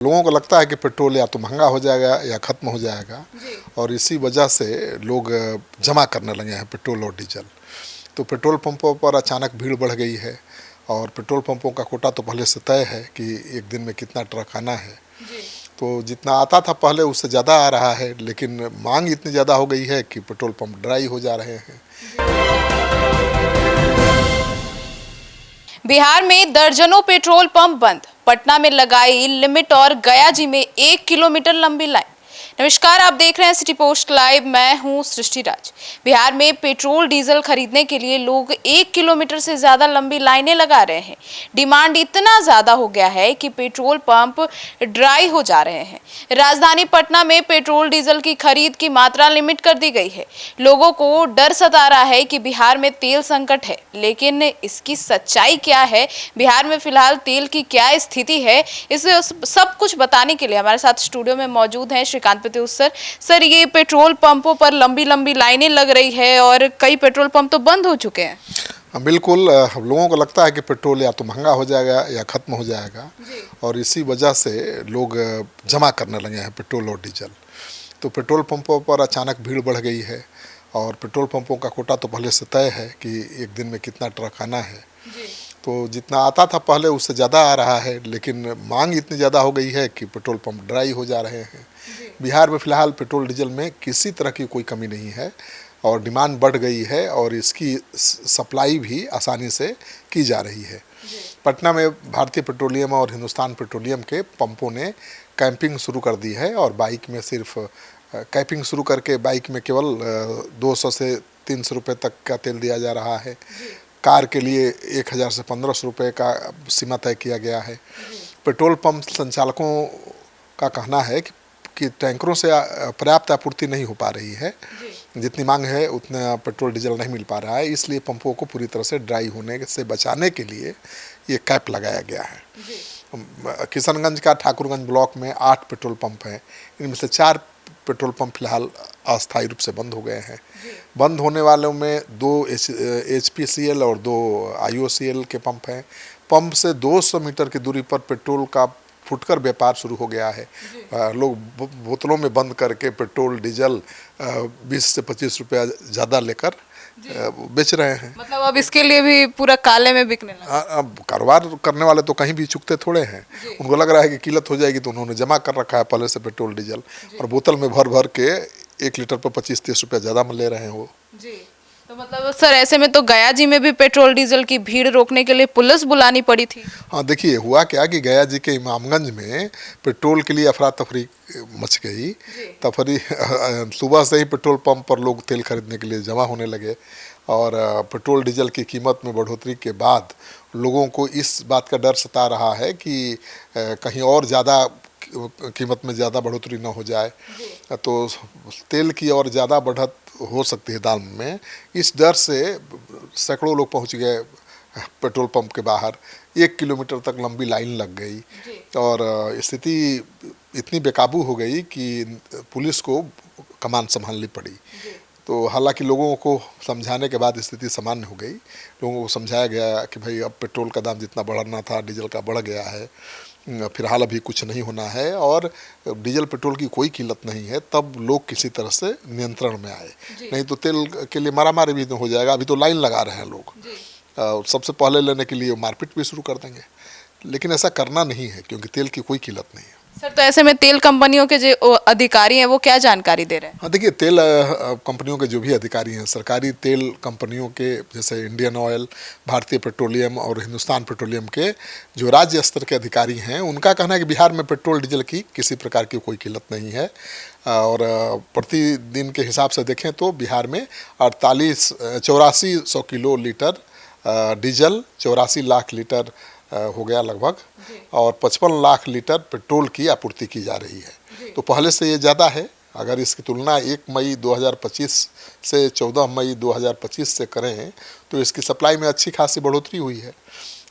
लोगों को लगता है कि पेट्रोल या तो महंगा हो जाएगा या ख़त्म हो जाएगा और इसी वजह से लोग जमा करने लगे हैं पेट्रोल और डीजल। तो पेट्रोल पंपों पर अचानक भीड़ बढ़ गई है और पेट्रोल पंपों का कोटा तो पहले से तय है कि एक दिन में कितना ट्रक आना है। तो जितना आता था पहले उससे ज़्यादा आ रहा है, लेकिन मांग इतनी ज़्यादा हो गई है कि पेट्रोल पंप ड्राई हो जा रहे हैं। बिहार में दर्जनों पेट्रोल पंप बंद, पटना में लगाई लिमिट और गया जी में 1 किलोमीटर लंबी लाइन। नमस्कार, आप देख रहे हैं सिटी पोस्ट लाइव, मैं हूं सृष्टि राज। बिहार में पेट्रोल डीजल खरीदने के लिए लोग 1 किलोमीटर से ज्यादा लंबी लाइनें लगा रहे हैं। डिमांड इतना ज्यादा हो गया है कि पेट्रोल पंप ड्राई हो जा रहे हैं। राजधानी पटना में पेट्रोल डीजल की खरीद की मात्रा लिमिट कर दी गई है। लोगों को डर सता रहा है कि बिहार में तेल संकट है, लेकिन इसकी सच्चाई क्या है, बिहार में फिलहाल तेल की क्या स्थिति है, इसे सब कुछ बताने के लिए हमारे साथ स्टूडियो में मौजूद हैं श्रीकांत सर, ये पेट्रोल पंपों पर लंबी लंबी लाइनें लग रही है और कई पेट्रोल पंप तो बंद हो चुके हैं। हाँ बिल्कुल, लोगों को लगता है कि पेट्रोल या तो महंगा हो जाएगा या ख़त्म हो जाएगा और इसी वजह से लोग जमा करने लगे हैं पेट्रोल और डीजल। तो पेट्रोल पंपों पर अचानक भीड़ बढ़ गई है और पेट्रोल पंपों का कोटा तो पहले से तय है कि एक दिन में कितना ट्रक आना है। तो जितना आता था पहले उससे ज़्यादा आ रहा है, लेकिन मांग इतनी ज़्यादा हो गई है कि पेट्रोल पंप ड्राई हो जा रहे हैं। बिहार में फ़िलहाल पेट्रोल डीजल में किसी तरह की कोई कमी नहीं है और डिमांड बढ़ गई है और इसकी सप्लाई भी आसानी से की जा रही है। पटना में भारतीय पेट्रोलियम और हिंदुस्तान पेट्रोलियम के पंपों ने कैंपिंग शुरू कर दी है और बाइक में सिर्फ कैंपिंग शुरू करके बाइक में केवल 200 से 300 रुपये तक का तेल दिया जा रहा है। कार के लिए 1000 से 1500 रुपये का सीमा तय किया गया है। पेट्रोल पंप संचालकों का कहना है कि टैंकरों से पर्याप्त आपूर्ति नहीं हो पा रही है, जितनी मांग है उतना पेट्रोल डीजल नहीं मिल पा रहा है, इसलिए पंपों को पूरी तरह से ड्राई होने से बचाने के लिए ये कैप लगाया गया है। किशनगंज का ठाकुरगंज ब्लॉक में 8 पेट्रोल पंप हैं, इनमें से 4 पेट्रोल पंप फिलहाल अस्थायी रूप से बंद हो गए हैं। बंद होने वालों में 2 HPCL और 2 IOCL के पंप हैं। पंप से 200 मीटर की दूरी पर पेट्रोल का फुटकर व्यापार शुरू हो गया है। लोग बोतलों में बंद करके पेट्रोल डीजल 20 से 25 रुपया ज़्यादा लेकर बेच रहे हैं। मतलब अब इसके लिए भी पूरा काले में बिकने लगा। अब कारोबार करने वाले तो कहीं भी चुकते थोड़े हैं, उनको लग रहा है कि किल्लत हो जाएगी तो उन्होंने जमा कर रखा है पहले से पेट्रोल डीजल और बोतल में भर भर के 1 लीटर पर 25-30 रुपया ज़्यादा में ले रहे हैं वो। तो मतलब सर, ऐसे में तो गया जी में भी पेट्रोल डीजल की भीड़ रोकने के लिए पुलिस बुलानी पड़ी थी। हाँ देखिए, हुआ क्या कि गया जी के इमामगंज में पेट्रोल के लिए अफरा तफरी मच गई। सुबह से ही पेट्रोल पंप पर लोग तेल खरीदने के लिए जमा होने लगे और पेट्रोल डीजल की कीमत में बढ़ोतरी के बाद लोगों को इस बात का डर सता रहा है कि कहीं और ज़्यादा कीमत में ज़्यादा बढ़ोतरी न हो जाए, तो तेल की और ज़्यादा बढ़त हो सकती है दाम में। इस डर से सैकड़ों लोग पहुंच गए पेट्रोल पंप के बाहर। 1 किलोमीटर तक लंबी लाइन लग गई और स्थिति इतनी बेकाबू हो गई कि पुलिस को कमान संभालनी पड़ी। तो हालांकि लोगों को समझाने के बाद स्थिति सामान्य हो गई। लोगों को समझाया गया कि भाई अब पेट्रोल का दाम जितना बढ़ना था डीजल का बढ़ गया है, फिलहाल अभी कुछ नहीं होना है और डीजल पेट्रोल की कोई किल्लत नहीं है, तब लोग किसी तरह से नियंत्रण में आए। नहीं तो तेल के लिए मारामारी भी हो जाएगा। अभी तो लाइन लगा रहे हैं लोग, सबसे पहले लेने के लिए मारपीट भी शुरू कर देंगे, लेकिन ऐसा करना नहीं है क्योंकि तेल की कोई किल्लत नहीं है। सर, तो ऐसे में तेल कंपनियों के जो अधिकारी हैं वो क्या जानकारी दे रहे हैं? हाँ देखिए, तेल कंपनियों के जो भी अधिकारी हैं, सरकारी तेल कंपनियों के जैसे इंडियन ऑयल, भारतीय पेट्रोलियम और हिंदुस्तान पेट्रोलियम के जो राज्य स्तर के अधिकारी हैं, उनका कहना है कि बिहार में पेट्रोल डीजल की किसी प्रकार की कोई किल्लत नहीं है और प्रतिदिन के हिसाब से देखें तो बिहार में 8400 kilo litre diesel, 84 lakh litre हो गया लगभग और 55 लाख लीटर पेट्रोल की आपूर्ति की जा रही है। तो पहले से ये ज़्यादा है। अगर इसकी तुलना 1 मई 2025 से 14 मई 2025 से करें तो इसकी सप्लाई में अच्छी खासी बढ़ोतरी हुई है।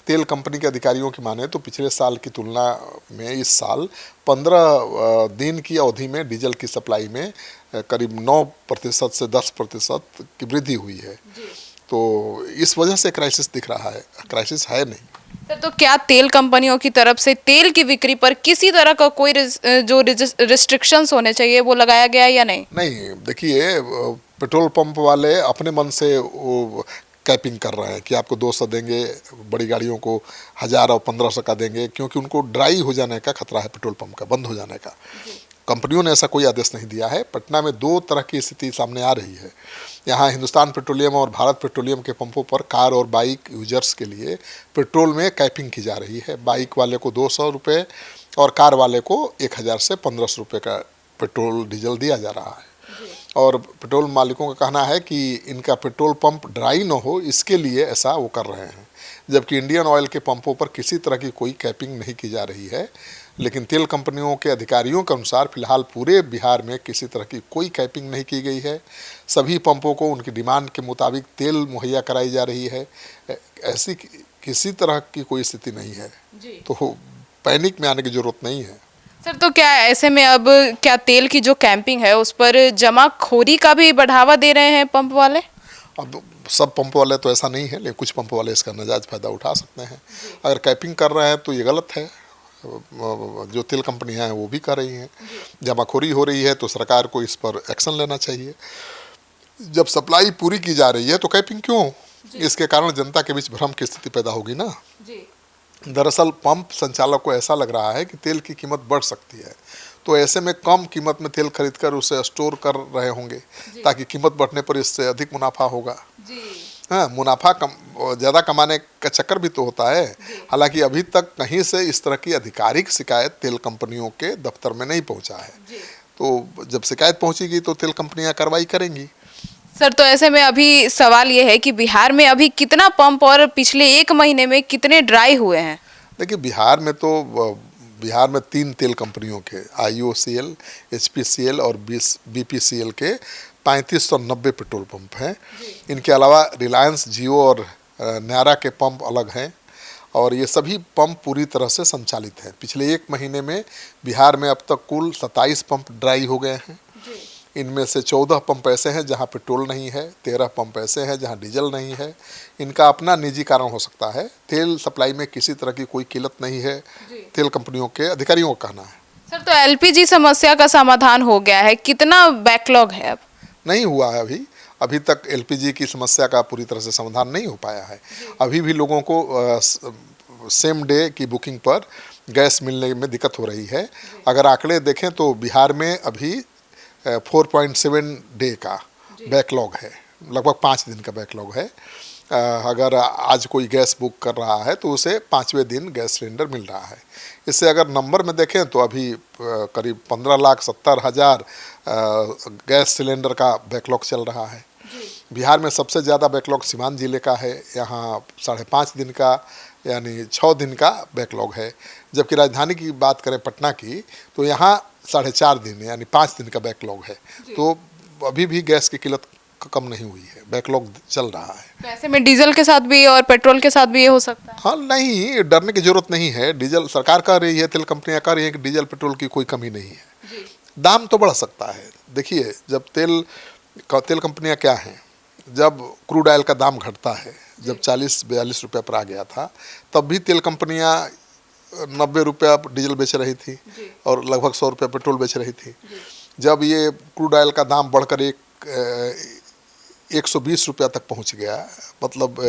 तेल कंपनी के अधिकारियों की माने तो पिछले साल की तुलना में इस साल 15 दिन की अवधि में डीजल की सप्लाई में करीब 9% से 10% की वृद्धि हुई है। तो इस वजह से क्राइसिस दिख रहा है, क्राइसिस है नहीं। सर, तो क्या तेल कंपनियों की तरफ से तेल की बिक्री पर किसी तरह का कोई जो रिस्ट्रिक्शंस होने चाहिए वो लगाया गया है या नहीं? नहीं, देखिए पेट्रोल पंप वाले अपने मन से वो कैपिंग कर रहे हैं कि आपको 200 देंगे, बड़ी गाड़ियों को 1000 और 1500 का देंगे, क्योंकि उनको ड्राई हो जाने का खतरा है, पेट्रोल पंप का बंद हो जाने का। कंपनियों ने ऐसा कोई आदेश नहीं दिया है। पटना में दो तरह की स्थिति सामने आ रही है। यहाँ हिंदुस्तान पेट्रोलियम और भारत पेट्रोलियम के पंपों पर कार और बाइक यूजर्स के लिए पेट्रोल में कैपिंग की जा रही है। बाइक वाले को 200 रुपये और कार वाले को 1000 से 1500 रुपये का पेट्रोल डीजल दिया जा रहा है। और पेट्रोल मालिकों का कहना है कि इनका पेट्रोल पंप ड्राई न हो, इसके लिए ऐसा वो कर रहे हैं। जबकि इंडियन ऑयल के पंपों पर किसी तरह की कोई कैपिंग नहीं की जा रही है। लेकिन तेल कंपनियों के अधिकारियों के अनुसार फिलहाल पूरे बिहार में किसी तरह की कोई कैपिंग नहीं की गई है। सभी पंपों को उनकी डिमांड के मुताबिक तेल मुहैया कराई जा रही है। ऐसी किसी तरह की कोई स्थिति नहीं है, तो पैनिक में आने की ज़रूरत नहीं है। सर, तो क्या ऐसे में अब क्या तेल की जो कैंपिंग है उस पर जमाखोरी का भी बढ़ावा दे रहे हैं पंप वाले? अब सब पंप वाले तो ऐसा नहीं है, लेकिन कुछ पंप वाले इसका नाजायज़ फ़ायदा उठा सकते हैं। अगर कैपिंग कर रहे हैं तो ये गलत है। जो तेल कंपनियां हैं वो भी कर रही हैं। जमाखोरी हो रही है तो सरकार को इस पर एक्शन लेना चाहिए। जब सप्लाई पूरी की जा रही है तो कैपिंग क्यों? इसके कारण जनता के बीच भ्रम की स्थिति पैदा होगी ना। दरअसल पंप संचालक को ऐसा लग रहा है कि तेल की कीमत बढ़ सकती है, तो ऐसे में कम कीमत में तेल खरीदकर उसे स्टोर कर रहे होंगे ताकि कीमत बढ़ने पर इससे अधिक मुनाफा होगा। हाँ, मुनाफा ज़्यादा कमाने का चक्कर भी तो होता है। हालांकि अभी तक कहीं से इस तरह की आधिकारिक शिकायत तेल कंपनियों के दफ्तर में नहीं पहुंचा है। तो जब शिकायत पहुंचेगी तो तेल कंपनियां कार्रवाई करेंगी। सर, तो ऐसे में अभी सवाल ये है कि बिहार में अभी कितना पंप और पिछले 1 महीने में कितने ड्राई हुए हैं? देखिए, बिहार में 3 तेल कंपनियों के IOCL, HPCL और BPCL के 3590 पेट्रोल पंप हैं। इनके अलावा रिलायंस, जियो और न्यारा के पंप अलग हैं और ये सभी पंप पूरी तरह से संचालित हैं। पिछले 1 महीने में बिहार में अब तक कुल 27 पंप ड्राई हो गए हैं। इनमें से 14 पंप ऐसे हैं जहां पेट्रोल नहीं है, 13 पंप ऐसे हैं जहां डीजल नहीं है। इनका अपना निजी कारण हो सकता है। तेल सप्लाई में किसी तरह की कोई किल्लत नहीं है, तेल कंपनियों के अधिकारियों का कहना है। सर, तो LPG समस्या का समाधान हो गया है, कितना बैकलॉग है अब? नहीं हुआ है अभी तक LPG की समस्या का पूरी तरह से समाधान नहीं हो पाया है। अभी भी लोगों को सेम डे की बुकिंग पर गैस मिलने में दिक्कत हो रही है। अगर आंकड़े देखें तो बिहार में अभी 4.7 डे का बैकलॉग है, लगभग 5 दिन का बैकलॉग है। अगर आज कोई गैस बुक कर रहा है तो उसे 5वें दिन गैस सिलेंडर मिल रहा है। इससे अगर नंबर में देखें तो अभी करीब 15,70,000 गैस सिलेंडर का बैकलॉग चल रहा है। बिहार में सबसे ज़्यादा बैकलॉग सीवान जिले का है, यहाँ 5.5 दिन का यानी 6 दिन का बैकलॉग है। जबकि राजधानी की बात करें पटना की तो यहाँ 4.5 दिन यानी 5 दिन का बैकलॉग है। तो अभी भी गैस की किल्लत कम नहीं हुई है, बैकलॉग चल रहा है। तो ऐसे में डीजल के साथ भी और पेट्रोल के साथ भी ये हो सकता है? हाँ, नहीं डरने की जरूरत नहीं है। डीजल सरकार कह रही है, तेल कंपनियां कह रही है कि डीजल पेट्रोल की कोई कमी नहीं है। दाम तो बढ़ सकता है। देखिए, जब तेल कंपनियां क्या हैं, जब क्रूड ऑयल का दाम घटता है, जब 40-42 रुपये पर आ गया था, तब भी तेल कंपनियां 90 रुपया डीजल बेच रही थी और लगभग 100 रुपये पेट्रोल बेच रही थी। जब ये क्रूड ऑयल का दाम बढ़कर 120 रुपया तक पहुंच गया, मतलब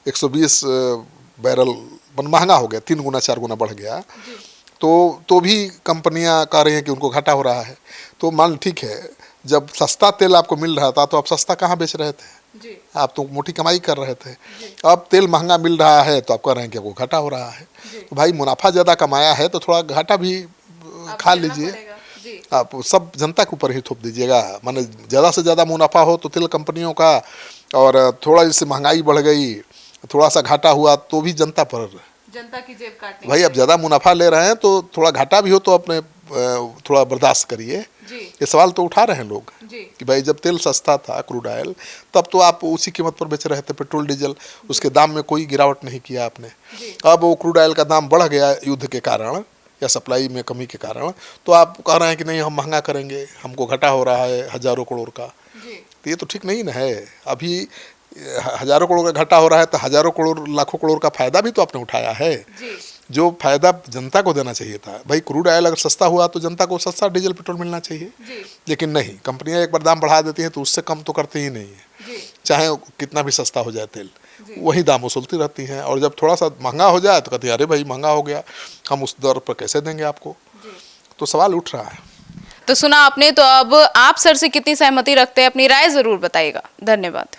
120 बैरल महंगा हो गया, 3 गुना 4 गुना बढ़ गया, तो भी कंपनियां कह रही हैं कि उनको घाटा हो रहा है। तो मान ठीक है, जब सस्ता तेल आपको मिल रहा था तो आप सस्ता कहाँ बेच रहे थे? आप तो मोटी कमाई कर रहे थे। अब तेल महंगा मिल रहा है तो आप कह रहे हैं कि आपको घाटा हो रहा है। तो भाई, मुनाफा ज़्यादा कमाया है तो थोड़ा घाटा भी खा लीजिए। आप सब जनता के ऊपर ही थोप दीजिएगा। माने ज़्यादा से ज़्यादा मुनाफा हो तो तेल कंपनियों का, और थोड़ा जैसे महंगाई बढ़ गई, थोड़ा सा घाटा हुआ तो भी जनता की जेब काटनी। भाई, अब ज़्यादा मुनाफा ले रहे हैं तो थोड़ा घाटा भी हो तो अपने थोड़ा बर्दाश्त करिए। ये सवाल तो उठा रहे हैं लोग कि भाई, जब तेल सस्ता था क्रूड ऑयल, तब तो आप उसी कीमत पर बेच रहे थे पेट्रोल डीजल, उसके दाम में कोई गिरावट नहीं किया आपने। अब वो क्रूड ऑयल का दाम बढ़ गया युद्ध के कारण या सप्लाई में कमी के कारण, तो आप कह रहे हैं कि नहीं, हम महंगा करेंगे, हमको घाटा हो रहा है हज़ारों करोड़ का। तो ये तो ठीक नहीं ना है। अभी हजारों करोड़ का घाटा हो रहा है तो हजारों करोड़ लाखों करोड़ का फायदा भी तो आपने उठाया है। जो फायदा जनता को देना चाहिए था, भाई क्रूड ऑयल अगर सस्ता हुआ तो जनता को सस्ता डीजल पेट्रोल मिलना चाहिए, लेकिन नहीं, कंपनियां एक बार दाम बढ़ा देती हैं तो उससे कम तो करती ही नहीं है, चाहे कितना भी सस्ता हो जाए तेल, वही दाम वसूलती रहती हैं। और जब थोड़ा सा महंगा हो जाए तो कहती है अरे भाई महंगा हो गया, हम उस दर पर कैसे देंगे आपको। तो सवाल उठ रहा है। तो सुना आपने, तो अब आप सर से कितनी सहमति रखते हैं, अपनी राय जरूर बताइएगा। धन्यवाद।